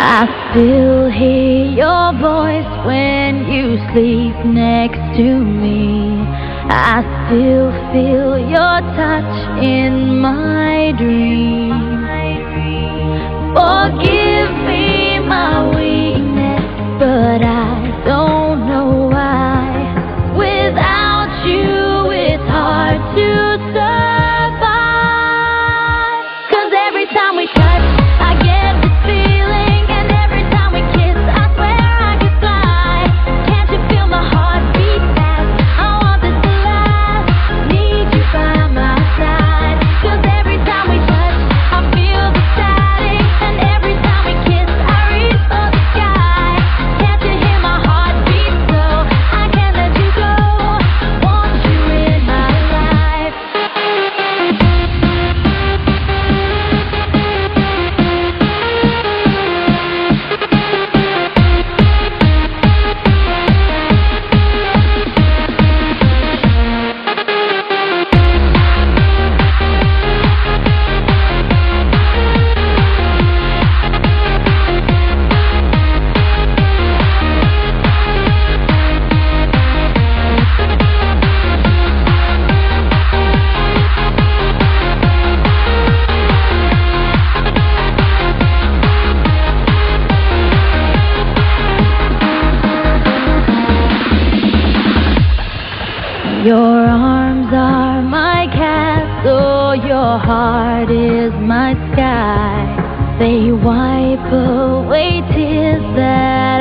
I still hear your voice when you sleep next to me. I still feel your touch in my dreams. Forgive me my weakness, but I don't know why. Without you, it's hard to survive. 'Cause every time we touch, I get this feeling, and every time we kiss, I swear I could fly. Can't you feel my heart beat fast? I want this to last. Need you by my side. 'Cause every time we touch, I feel the static, and every time we kiss, I reach for the sky. Can't you hear my heart beat slow? I can't let you go. Want you in my life. Your arms are my castle, your heart is my sky. They wipe away tears that